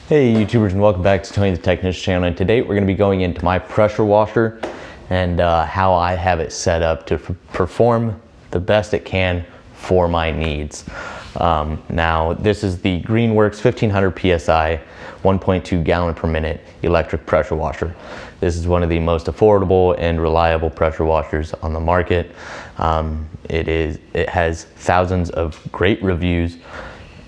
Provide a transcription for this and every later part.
Hey YouTubers, and welcome back to Tony the Technician channel. And today we're going to be going into my pressure washer and how I have it set up to perform the best it can for my needs. Now this is the Greenworks 1500 PSI 1.2 gallon per minute electric pressure washer. This is one of the most affordable and reliable pressure washers on the market. It has thousands of great reviews.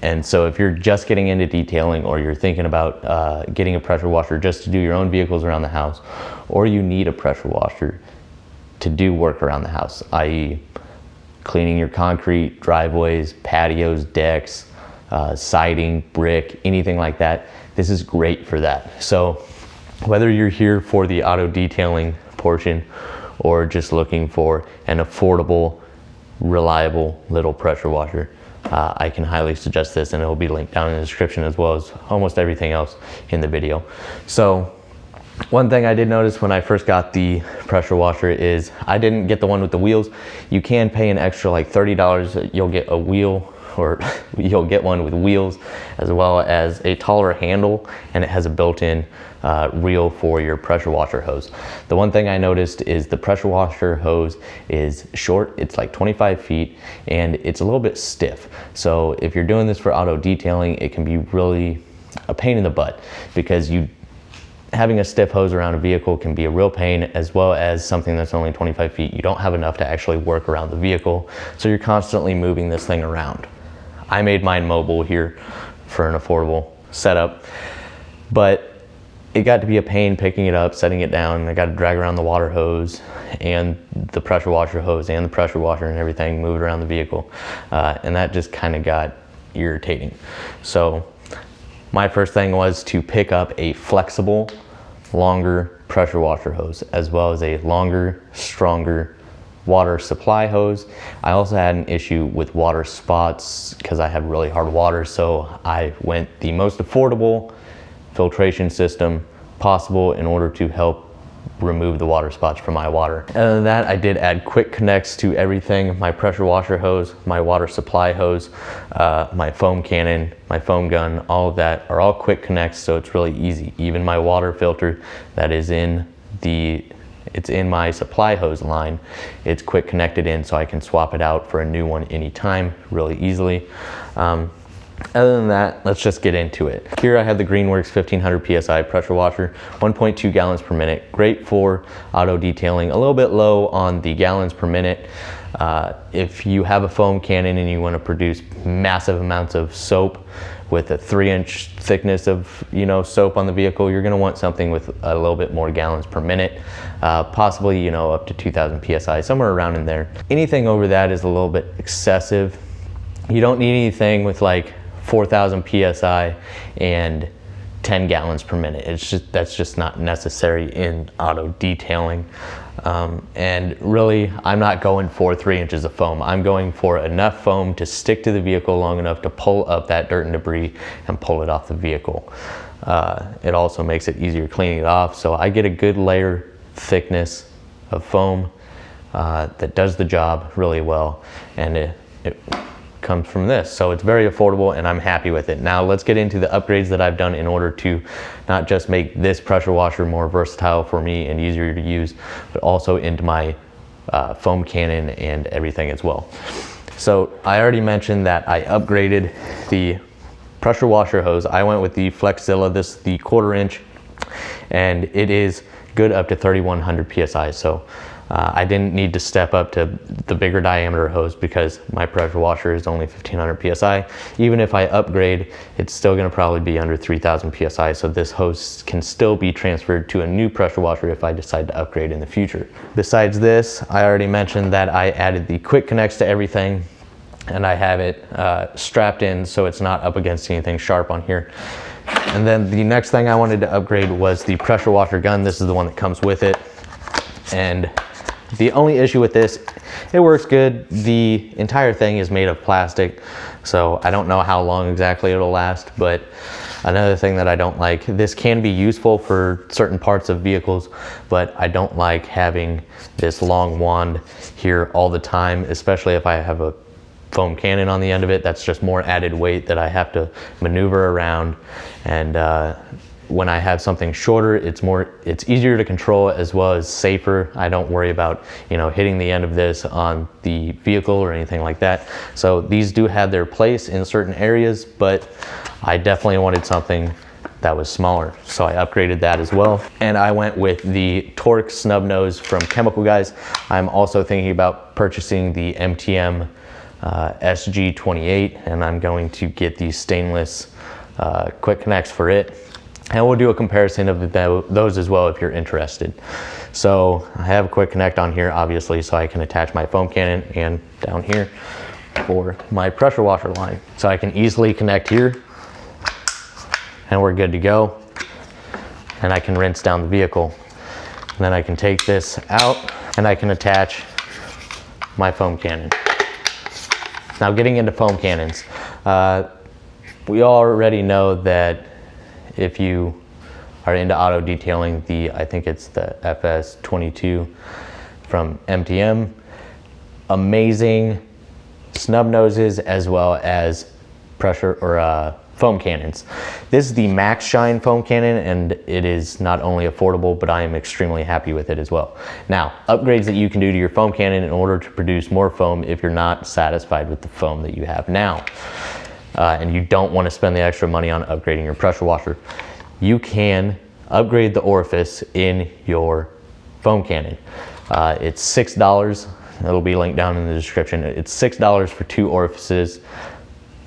And so if you're just getting into detailing, or you're thinking about getting a pressure washer just to do your own vehicles around the house, or you need a pressure washer to do work around the house, i.e. cleaning your concrete, driveways, patios, decks, siding, brick, anything like that, this is great for that. So whether you're here for the auto detailing portion or just looking for an affordable, reliable little pressure washer, I can highly suggest this, and it will be linked down in the description, as well as almost everything else in the video. So one thing I did notice when I first got the pressure washer is I didn't get the one with the wheels. You can pay an extra like $30. You'll get a wheel, or you'll get one with wheels, as well as a taller handle, and it has a built-in reel for your pressure washer hose. The one thing I noticed is the pressure washer hose is short. It's like 25 feet and it's a little bit stiff. So if you're doing this for auto detailing, it can be really a pain in the butt, because having a stiff hose around a vehicle can be a real pain, as well as something that's only 25 feet. You don't have enough to actually work around the vehicle, so you're constantly moving this thing around. I made mine mobile here for an affordable setup, but it got to be a pain picking it up, setting it down. I got to drag around the water hose and the pressure washer hose and the pressure washer and everything, move it around the vehicle. And that just kind of got irritating. So my first thing was to pick up a flexible, longer pressure washer hose, as well as a longer, stronger water supply hose. I also had an issue with water spots because I have really hard water, so I went the most affordable filtration system possible in order to help remove the water spots from my water. Other than that, I did add quick connects to everything: my pressure washer hose, my water supply hose, my foam cannon, my foam gun. All of that are all quick connects, so it's really easy. Even my water filter that is in my supply hose line, it's quick connected in, so I can swap it out for a new one anytime really easily. Other than that, let's just get into it. Here I have the Greenworks 1500 PSI pressure washer, 1.2 gallons per minute. Great for auto detailing, a little bit low on the gallons per minute. If you have a foam cannon and you want to produce massive amounts of soap with a 3-inch thickness of soap on the vehicle, you're going to want something with a little bit more gallons per minute, possibly up to 2000 PSI, somewhere around in there. Anything over that is a little bit excessive. You don't need anything with like 4,000 PSI and 10 gallons per minute. That's just not necessary in auto detailing. And really, I'm not going for 3 inches of foam. I'm going for enough foam to stick to the vehicle long enough to pull up that dirt and debris and pull it off the vehicle. It also makes it easier cleaning it off. So I get a good layer thickness of foam that does the job really well, and it comes from this. So it's very affordable and I'm happy with it. Now let's get into the upgrades that I've done in order to not just make this pressure washer more versatile for me and easier to use, but also into my foam cannon and everything as well. So I already mentioned that I upgraded the pressure washer hose. I went with the Flexzilla, this the 1/4 inch, and it is good up to 3100 PSI. So I didn't need to step up to the bigger diameter hose because my pressure washer is only 1500 PSI. Even if I upgrade, it's still gonna probably be under 3000 PSI. So this hose can still be transferred to a new pressure washer if I decide to upgrade in the future. Besides this, I already mentioned that I added the quick connects to everything, and I have it strapped in so it's not up against anything sharp on here. And then the next thing I wanted to upgrade was the pressure washer gun. This is the one that comes with it. And the only issue with this, it works good. The entire thing is made of plastic, so I don't know how long exactly it'll last. But another thing that I don't like, this can be useful for certain parts of vehicles, but I don't like having this long wand here all the time, especially if I have a foam cannon on the end of it. That's just more added weight that I have to maneuver around. And when I have something shorter, it's easier to control as well as safer. I don't worry about, you know, hitting the end of this on the vehicle or anything like that. So these do have their place in certain areas, but I definitely wanted something that was smaller, so I upgraded that as well. And I went with the Torx snub nose from Chemical Guys. I'm also thinking about purchasing the MTM SG28, and I'm going to get these stainless quick connects for it. And we'll do a comparison of those as well if you're interested. So I have a quick connect on here, obviously, so I can attach my foam cannon, and down here for my pressure washer line. So I can easily connect here, and we're good to go. And I can rinse down the vehicle. And then I can take this out, and I can attach my foam cannon. Now, getting into foam cannons, we already know that if you are into auto detailing, I think it's the FS22 from MTM, amazing snub noses as well as pressure or foam cannons. This is the Maxshine foam cannon, and it is not only affordable, but I am extremely happy with it as well. Now, upgrades that you can do to your foam cannon in order to produce more foam if you're not satisfied with the foam that you have now. And you don't want to spend the extra money on upgrading your pressure washer. You can upgrade the orifice in your foam cannon. It's $6. It'll be linked down in the description. It's $6 for 2 orifices.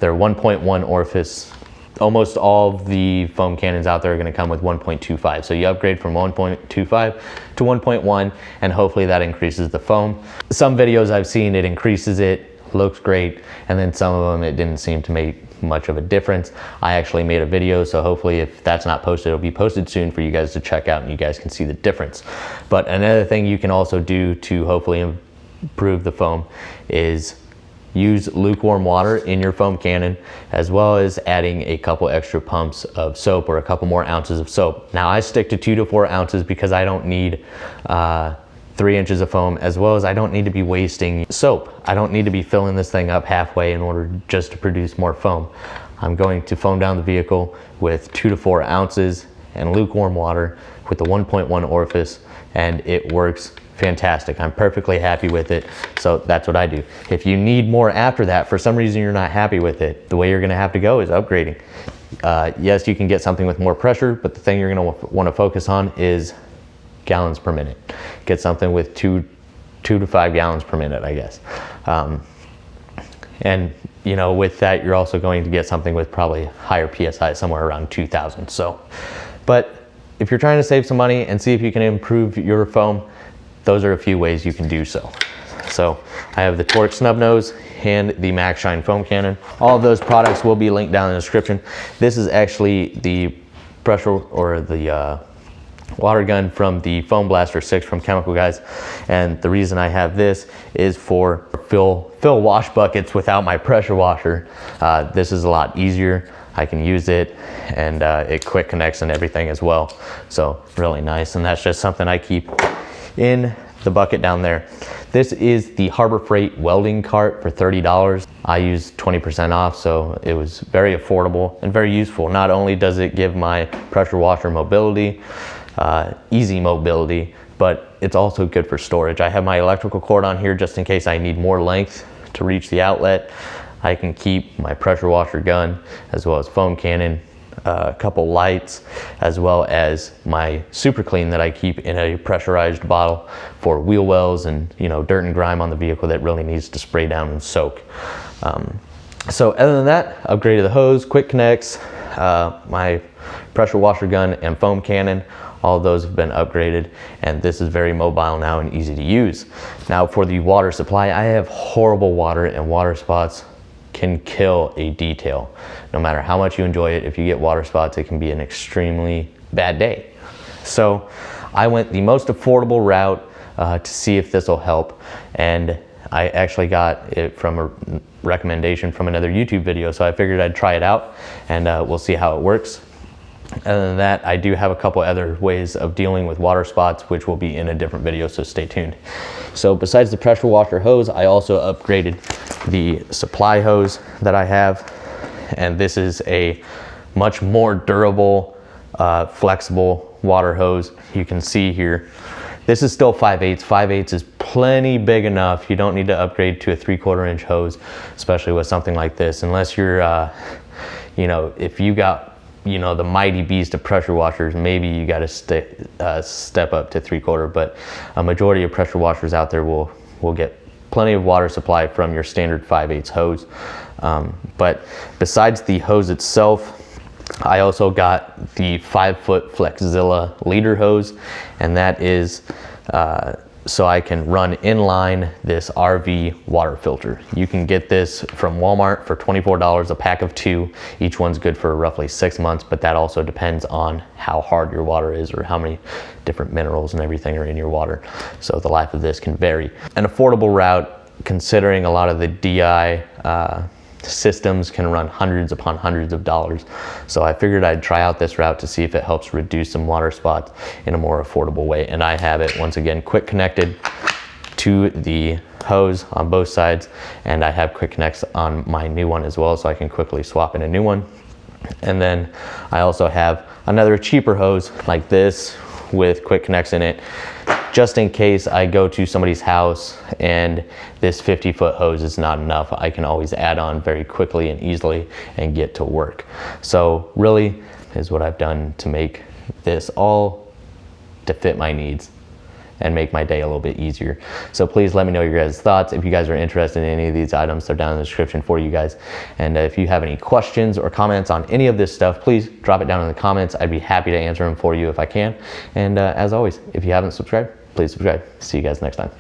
They're 1.1 orifice. Almost all of the foam cannons out there are going to come with 1.25. So you upgrade from 1.25 to 1.1, and hopefully that increases the foam. Some videos I've seen, it increases it, looks great, and then some of them it didn't seem to make much of a difference. I actually made a video, so hopefully if that's not posted, it'll be posted soon for you guys to check out and you guys can see the difference. But another thing you can also do to hopefully improve the foam is use lukewarm water in your foam cannon, as well as adding a couple extra pumps of soap or a couple more ounces of soap. Now I stick to 2 to 4 ounces because I don't need 3 inches of foam, as well as I don't need to be wasting soap. I don't need to be filling this thing up halfway in order just to produce more foam. I'm going to foam down the vehicle with 2 to 4 ounces and lukewarm water with the 1.1 orifice, and it works fantastic. I'm perfectly happy with it, so that's what I do. If you need more after that, for some reason you're not happy with it, the way you're gonna have to go is upgrading. Yes, you can get something with more pressure, but the thing you're gonna wanna focus on is gallons per minute. Get something with 2 to 5 gallons per minute, I guess. And you know, with that, you're also going to get something with probably higher PSI, somewhere around 2,000. So, but if you're trying to save some money and see if you can improve your foam, those are a few ways you can do so. So I have the Torx snub nose and the Maxshine foam cannon. All of those products will be linked down in the description. This is actually the pressure or the water gun from the Foam Blaster 6 from Chemical Guys, and the reason I have this is for fill wash buckets without my pressure washer. This is a lot easier. I can use it, and it quick connects and everything as well, so really nice. And that's just something I keep in the bucket down there. This is the Harbor Freight welding cart for $30. I used 20% off, so it was very affordable and very useful. Not only does it give my pressure washer mobility, easy mobility, but it's also good for storage. I have my electrical cord on here just in case I need more length to reach the outlet. I can keep my pressure washer gun as well as foam cannon, a couple lights, as well as my super clean that I keep in a pressurized bottle for wheel wells and, you know, dirt and grime on the vehicle that really needs to spray down and soak. So other than that, upgraded the hose, quick connects, my pressure washer gun and foam cannon. All of those have been upgraded, and this is very mobile now and easy to use. Now for the water supply, I have horrible water, and water spots can kill a detail. No matter how much you enjoy it, if you get water spots, it can be an extremely bad day. So I went the most affordable route to see if this will help, and I actually got it from a recommendation from another YouTube video, so I figured I'd try it out, and we'll see how it works. Other than that, I do have a couple other ways of dealing with water spots, which will be in a different video, so stay tuned. So besides the pressure washer hose, I also upgraded the supply hose that I have, and this is a much more durable, flexible water hose. You can see here, this is still 5/8. 5/8 is plenty big enough. You don't need to upgrade to a 3/4 inch hose, especially with something like this, unless you're, you know, if you got, you know, the mighty beast of pressure washers, maybe you got to step up to 3/4, but a majority of pressure washers out there will get plenty of water supply from your standard 5/8 hose. But besides the hose itself, I also got the 5-foot Flexzilla leader hose, and that is so I can run inline this RV water filter. You can get this from Walmart for $24 a pack of 2. Each one's good for roughly 6 months, but that also depends on how hard your water is or how many different minerals and everything are in your water. So the life of this can vary. An affordable route, considering a lot of the DI systems can run hundreds upon hundreds of dollars. So I figured I'd try out this route to see if it helps reduce some water spots in a more affordable way. And I have it, once again, quick connected to the hose on both sides, and I have quick connects on my new one as well, so I can quickly swap in a new one. And then I also have another cheaper hose like this with quick connects in it, just in case I go to somebody's house and this 50-foot hose is not enough. I can always add on very quickly and easily and get to work. So really is what I've done to make this all to fit my needs and make my day a little bit easier. So please let me know your guys' thoughts. If you guys are interested in any of these items, they're down in the description for you guys. And if you have any questions or comments on any of this stuff, please drop it down in the comments. I'd be happy to answer them for you if I can. And as always, if you haven't subscribed, please subscribe. See you guys next time.